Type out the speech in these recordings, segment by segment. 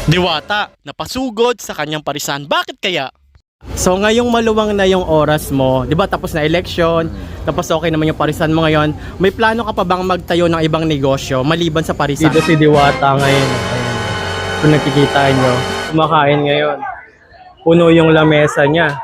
Diwata, napasugod sa kanyang parisan. Bakit kaya? So ngayong maluwang na yung oras mo, 'di ba? Tapos na election, tapos okay naman yung parisan mo ngayon. May plano ka pa bang magtayo ng ibang negosyo maliban sa parisan? Dito si Diwata ngayon. Ayan. Kung nakikita nyo, kumakain ngayon. Puno yung lamesa niya.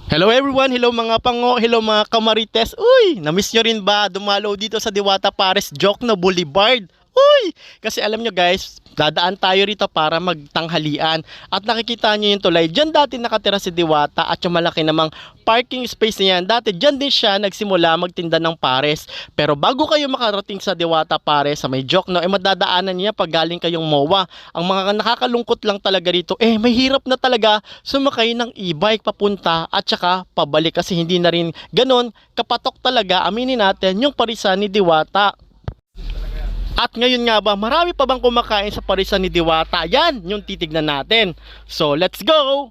Hello everyone, hello mga pango, hello mga kamarites. Uy, na-miss nyo rin ba dumalaw dito sa Diwata Pares Jokno Boulevard? Uy, kasi alam nyo guys, dadaan tayo rito para magtanghalian. At nakikita nyo yung tulay, dyan dati nakatira si Diwata at yung malaki namang parking space niyan. Dati dyan din siya nagsimula magtinda ng pares. Pero bago kayo makarating sa Diwata Pares, sa may Jokno, madadaanan niya pag galing kayong MOA. Ang mga nakakalungkot lang talaga rito, may hirap na talaga sumakay ng e-bike papunta at saka pabalik kasi hindi na rin ganon kapatok talaga, aminin natin, yung parisan ni Diwata. At ngayon nga ba, marami pa bang kumakain sa parisan ni Diwata? Yan, yung titignan natin. So, let's go!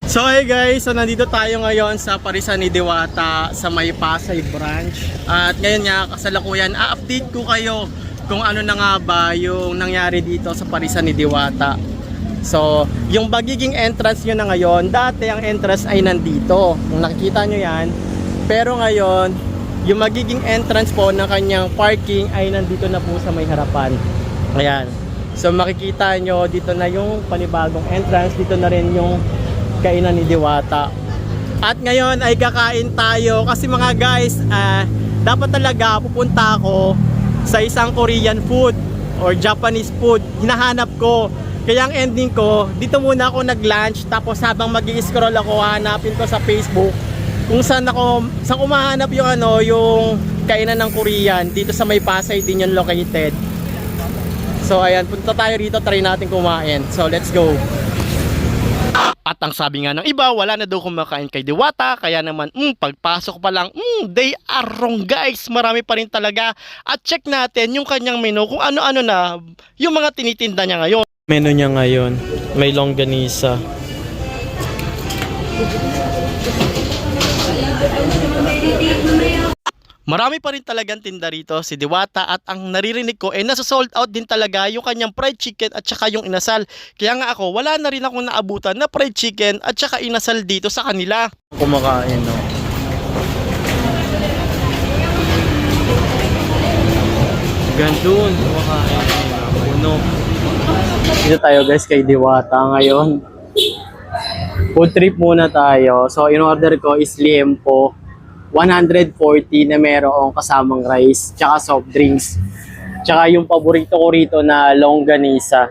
So, hey guys, so nandito tayo ngayon sa parisan ni Diwata sa may Pasay branch. At ngayon nga, kasalukuyan, update ko kayo kung ano na nga ba yung nangyari dito sa parisan ni Diwata. So, yung magiging entrance nyo na ngayon, dati ang entrance ay nandito. Kung nakikita nyo yan. Pero ngayon, yung magiging entrance po ng kanyang parking ay nandito na po sa may harapan. Ayan. So makikita nyo, dito na yung panibagong entrance. Dito na rin yung kainan ni Diwata. At ngayon ay kakain tayo. Kasi mga guys, dapat talaga pupunta ako sa isang Korean food or Japanese food. Hinahanap ko. Kaya ang ending ko, dito muna ako nag-lunch. Tapos habang mag-i-scroll ako, hanapin ko sa Facebook kung saan umahanap yung yung kainan ng Korean. Dito sa may Pasay din yung located. So ayan, punta tayo rito, try natin kumain. So let's go. At ang sabi nga ng iba, wala na daw kumakain kay Diwata. Kaya naman, pagpasok pa lang, they are wrong guys. Marami pa rin talaga. At check natin yung kanyang menu, kung ano-ano na yung mga tinitinda niya ngayon. Menu niya ngayon, may longganisa. Marami pa rin talagang tinda rito si Diwata at ang naririnig ko nasa sold out din talaga yung kanyang fried chicken at saka yung inasal. Kaya nga ako, wala na rin akong naabutan na fried chicken at saka inasal dito sa kanila. Kumakain, no? Gandun, kumakain. Puno. Dito tayo guys kay Diwata ngayon. Food trip muna tayo. So in order ko is liempo 140 na merong kasamang rice tsaka soft drinks. Tsaka yung paborito ko rito na longganisa.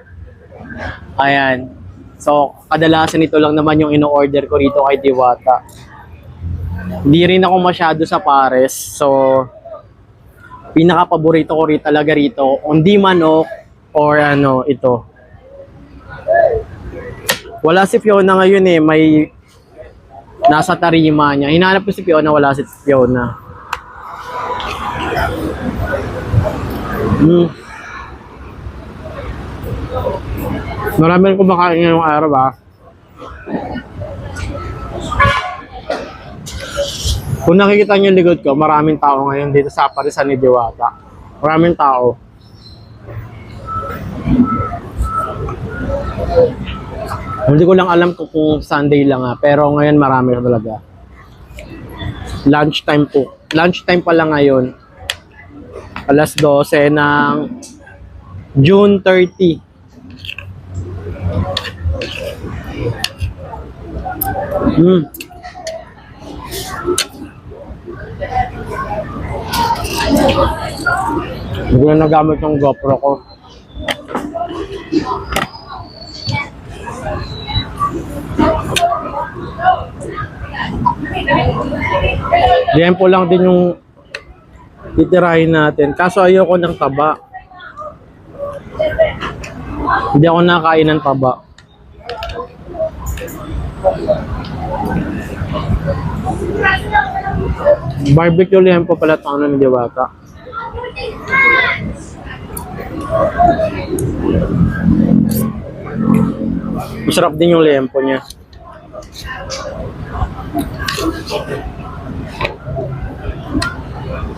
Ayan. So kadalasan ito lang naman yung ino-order ko rito kay Diwata. Hindi rin ako masyado sa pares. So pinaka-paborito ko rin talaga rito, undi manok or ito. Wala si Fiona ngayon may nasa tarima niya. Hinahanap ko si Fiona, wala si Fiona. Marami rin kumakain ngayong araw Kung nakikita niyo yung likod ko, maraming tao ngayon dito sa parisan ni Diwata. Maraming tao. Hindi ko lang alam kung Sunday lang pero ngayon marami na talaga. Lunchtime po. Lunchtime pa lang ngayon. Alas 12 ng June 30. Hindi ko na nagamit yung GoPro ko. Liempo lang din yung titirahin natin. Kaso ayoko ng taba. Hindi ako nakain ng taba. Barbecue liempo pala ito ng Diwata. Masarap din yung liempo niya.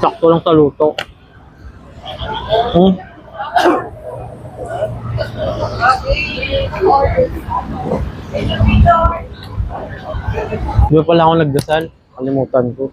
Sakto lang sa luto. Di ba pala ako nagdasal? Kalimutan ko.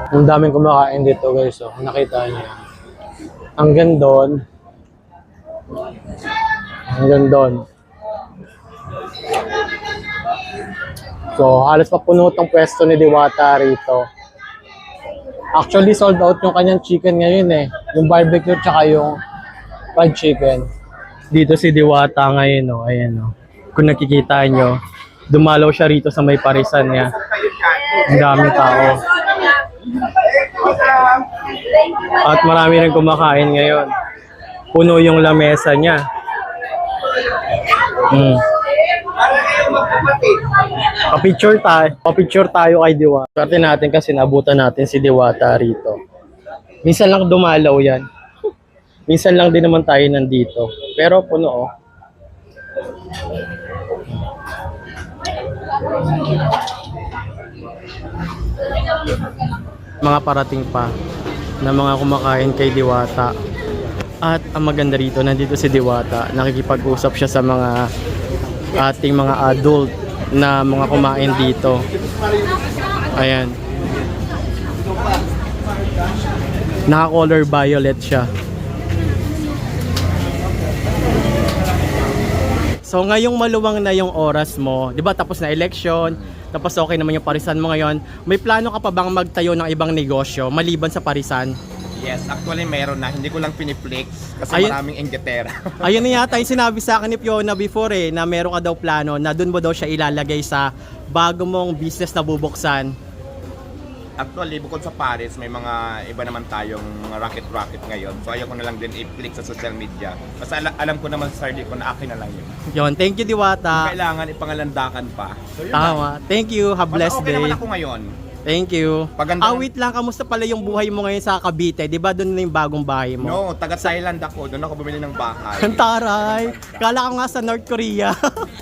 Ang daming kumakain dito guys, oh. Nakita niyo. Hanggang doon. Hanggang doon. So, halos papuno tong pwesto ni Diwata rito. Actually, sold out yung kanyang chicken ngayon eh. Yung barbecue tsaka yung fried chicken. Dito si Diwata ngayon, oh. Ayan, oh. Kung nakikita nyo, dumalaw siya rito sa may parisan niya. Ang daming tao. At marami rin kumakain ngayon. Puno yung lamesa niya. Pa-picture tayo kay Diwata. Swerte natin kasi nabutan natin si Diwata rito. Minsan lang dumalaw yan. Minsan lang din naman tayo nandito. Pero puno, oh. Mga parating pa na mga kumakain kay Diwata. At ang maganda rito, nandito si Diwata, nakikipag-usap siya sa mga ating mga adult na mga kumain dito. Ayan. Naka-color violet siya. So ngayong maluwang na yung oras mo, 'di ba? Tapos na election, tapos okay naman yung parisan mo ngayon. May plano ka pa bang magtayo ng ibang negosyo maliban sa parisan? Yes, actually meron na. Hindi ko lang piniflex kasi Ayun. maraming enggetera. Ayun na yata yung sinabi sa akin ni Fiona before eh, na meron ka daw plano na doon mo daw siya ilalagay sa bago mong business na bubuksan. Actually, bukod sa Paris, may mga iba naman tayong rocket ngayon. So ayaw ko na lang din i-click sa social media. Kasi alam ko naman sa sarili ko na akin na lang yun. Yun, thank you Diwata. Kailangan ipangalandakan pa. So yun Tama. Thank you. Have lang. blessed Okay naman day. ako ngayon. Thank you. Paganda- Wait lang, kamusta pala yung buhay mo ngayon sa Cavite? 'Di ba doon na yung bagong bahay mo? No, taga Thailand ako. Doon ako bumili ng bahay. Ang taray. Kala ko nga sa North Korea.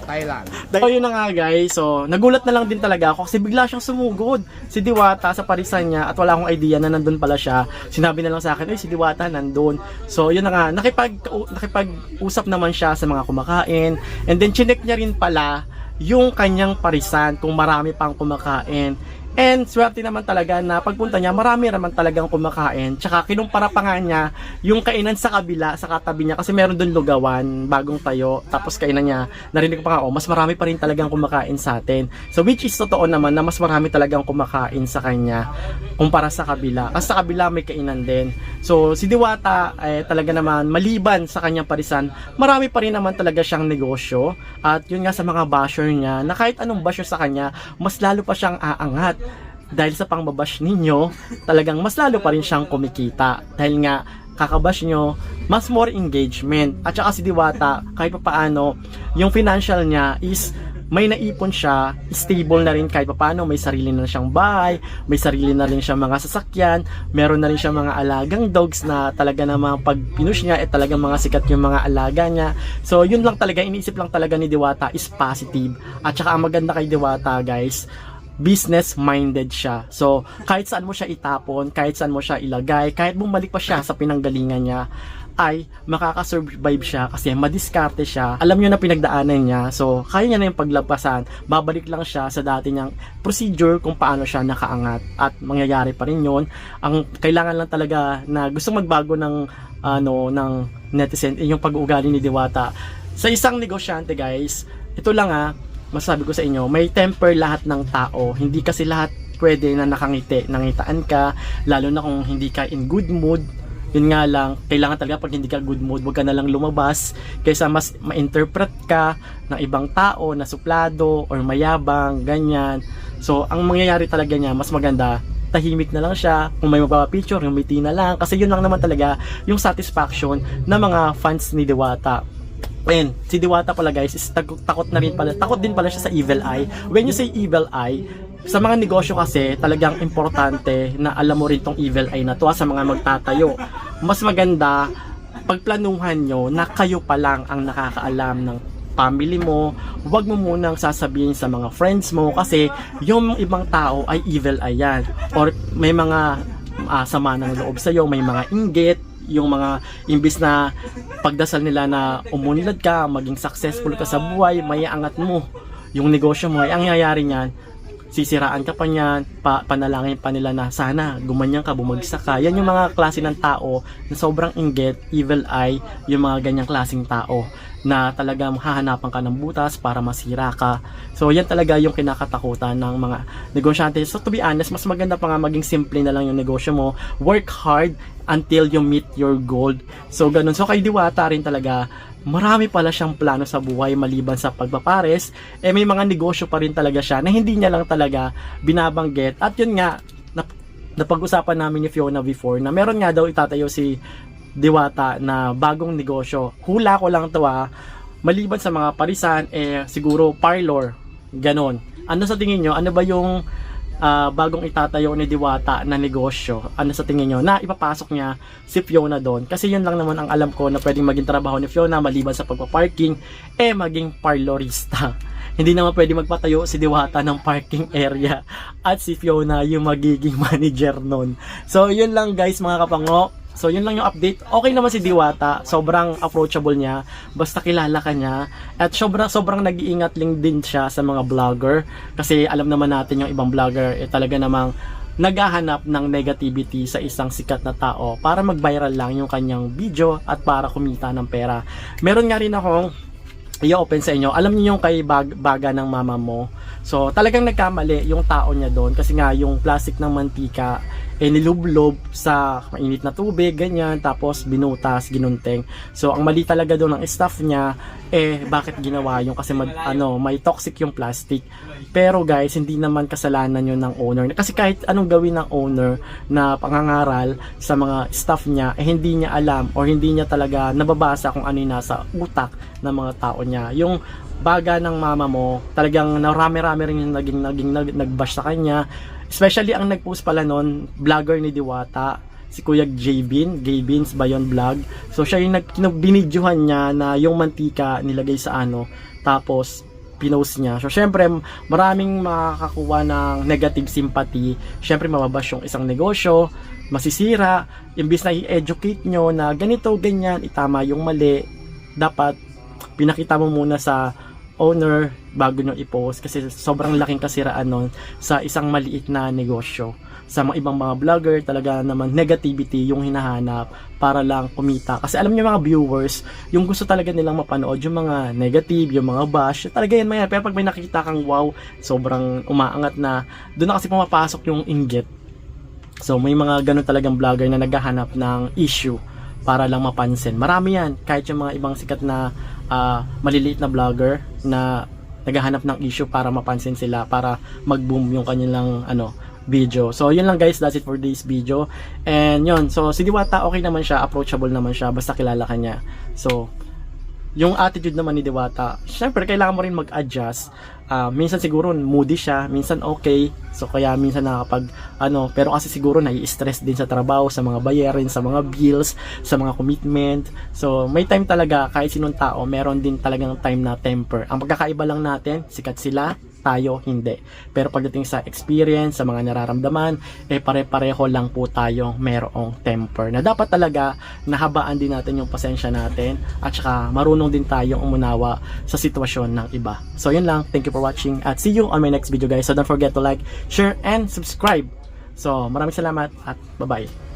Thailand. So yun na nga guys, so nagulat na lang din talaga ako kasi bigla siyang sumugod si Diwata sa parisan niya at wala akong idea na nandun pala siya. Sinabi na lang sa akin, si Diwata nandun. So yun na nga, nakipag-usap naman siya sa mga kumakain and then chinek niya rin pala yung kanyang parisan kung marami pang kumakain. And swerte naman talaga na pagpunta niya, marami naman talagang kumakain. Tsaka kinumpara pa nga niya yung kainan sa kabila, sa katabi niya. Kasi meron doon lugawan, bagong tayo. Tapos kainan niya, narinig ko pa nga, mas marami pa rin talagang kumakain sa atin. So which is totoo naman na mas marami talagang kumakain sa kanya kumpara sa kabila. Kasi sa kabila may kainan din. So si Diwata, talaga naman, maliban sa kanyang parisan, marami pa rin naman talaga siyang negosyo. At yun nga sa mga basher niya, na kahit anong basher sa kanya, mas lalo pa siyang aangat. Dahil sa pangbabash ninyo, talagang mas lalo pa rin siyang kumikita. Dahil nga, kakabash nyo, mas more engagement. At saka si Diwata, kahit pa paano, yung financial niya is may naipon siya, stable na rin kahit pa paano, may sarili na siyang bahay, may sarili na rin siyang mga sasakyan, meron na rin siyang mga alagang dogs na talaga namang pag pinush niya, talagang mga sikat yung mga alaga niya. So yun lang talaga, iniisip lang talaga ni Diwata is positive. At saka ang maganda kay Diwata guys, business-minded siya. So, kahit saan mo siya itapon, kahit saan mo siya ilagay, kahit bumalik pa siya sa pinanggalingan niya, ay makakasurvive siya kasi madiskarte siya. Alam nyo na pinagdaanan niya. So, kaya niya na yung paglagpasan. Babalik lang siya sa dati niyang procedure kung paano siya nakaangat. At mangyayari pa rin yun. Ang kailangan lang talaga na gustong magbago ng ng netizen yung pag-uugali ni Diwata. Sa isang negosyante guys, ito lang masabi ko sa inyo, may temper lahat ng tao. Hindi kasi lahat pwede na nakangiti, nangitaan ka, lalo na kung hindi ka in good mood. Yun nga lang, kailangan talaga pag hindi ka good mood, huwag ka na lang lumabas kaysa mas ma-interpret ka ng ibang tao na suplado or mayabang, ganyan. So, ang mangyayari talaga niya, mas maganda, tahimik na lang siya. Kung may magpapapicture, humiti na lang. Kasi yun lang naman talaga yung satisfaction ng mga fans ni Diwata. And si Diwata pala guys, is takot na rin pala, takot din pala siya sa evil eye. When you say evil eye, sa mga negosyo kasi talagang importante na alam mo rin tong evil eye na to sa mga magtatayo. Mas maganda pagplanuhan nyo na kayo pa lang ang nakakaalam ng family mo. Huwag mo munang sasabihin sa mga friends mo kasi yung ibang tao ay evil eye yan. Or may mga sama ng loob sa'yo, may mga inggit, yung mga imbis na pagdasal nila na umunlad ka, maging successful ka sa buhay, may angat mo yung negosyo mo, ay ang nangyayari niyan, sisiraan ka pa niyan, panalangin pa nila na sana gumanyan ka, bumagsak ka. Yan yung mga klase ng tao na sobrang inggit, evil eye, yung mga ganyang klaseng tao na talagang hahanapan ka ng butas para masira ka. So yan talaga yung kinakatakutan ng mga negosyante. So to be honest, mas maganda pa nga maging simple na lang yung negosyo mo. Work hard until you meet your goal. So ganun. So kay Diwata rin talaga, marami pala siyang plano sa buhay maliban sa pagpapares. May mga negosyo pa rin talaga siya na hindi niya lang talaga binabanggit. At yun nga, napag-usapan namin ni Fiona before na meron nga daw itatayo si Diwata na bagong negosyo. Hula ko lang to maliban sa mga parisan, siguro parlor, ganon. Ano sa tingin nyo? Ano ba yung bagong itatayo ni Diwata na negosyo? Ano sa tingin nyo na ipapasok niya si Fiona doon? Kasi yun lang naman ang alam ko na pwedeng maging trabaho ni Fiona maliban sa pagpaparking, maging parlorista. Hindi naman pwede magpatayo si Diwata ng parking area at si Fiona yung magiging manager nun. So yun lang guys mga kapango. So yun lang yung update. Okay naman si Diwata, sobrang approachable niya, basta kilala ka niya. At sobrang nag-iingat lang din siya sa mga vlogger. Kasi alam naman natin yung ibang vlogger talaga namang naghahanap ng negativity sa isang sikat na tao para mag-viral lang yung kanyang video at para kumita ng pera. Meron nga rin akong i-open sa inyo. Alam niyo yung kay baga ng mama mo. So talagang nagkamali yung tao niya doon kasi nga yung plastic ng mantika nilublob sa mainit na tubig, ganyan, tapos binutas, ginunteng. So ang mali talaga doon ng staff niya, bakit ginawa yung kasi may toxic yung plastic. Pero guys, hindi naman kasalanan yun ng owner. Kasi kahit anong gawin ng owner na pangangaral sa mga staff niya, hindi niya alam or hindi niya talaga nababasa kung ano yung nasa utak ng mga tao niya. Yung baga ng mama mo, talagang narami-rami rin yung nag-bash sa kanya. Especially ang nag-post pala nun, vlogger ni Diwata, si Kuya Gaybins ba yun vlog? So siya yung binidyohan niya na yung mantika nilagay sa tapos pinost niya. So syempre maraming makakakuha ng negative sympathy. Syempre mababash yung isang negosyo, masisira. Imbis na i-educate nyo na ganito, ganyan, itama yung mali, dapat pinakita mo muna sa owner bago nyo i-post kasi sobrang laking kasiraan nun sa isang maliit na negosyo. Sa mga ibang mga vlogger talaga naman negativity yung hinahanap para lang kumita kasi alam niyo mga viewers yung gusto talaga nilang mapanood yung mga negative, yung mga bash, talaga yan mga. Pero pag may nakikita kang wow, sobrang umaangat na, doon na kasi pumapasok yung inggit. So may mga ganun talagang vlogger na naghahanap ng issue para lang mapansin. Marami yan, kahit yung mga ibang sikat na maliliit na vlogger na naghahanap ng issue para mapansin sila, para mag-boom yung kanilang video. So yun lang guys, that's it for this video. And yun, so si Diwata okay naman siya, approachable naman siya, basta kilala ka niya. So yung attitude naman ni Diwata, syempre kailangan mo rin mag-adjust. Minsan siguro moody siya, minsan okay. So kaya minsan nakakapag pero kasi siguro nai-stress din sa trabaho, sa mga bayarin, sa mga bills, sa mga commitment. So may time talaga, kahit sinong tao, meron din talagang time na temper. Ang pagkakaiba lang natin, sikat sila, tayo hindi. Pero pagdating sa experience, sa mga nararamdaman, pare-pareho lang po tayong merong temper. Na dapat talaga nahabaan din natin yung pasensya natin at saka marunong din tayong umunawa sa sitwasyon ng iba. So yun lang, thank you for watching at see you on my next video guys. So don't forget to like, share, and subscribe. So maraming salamat at bye-bye.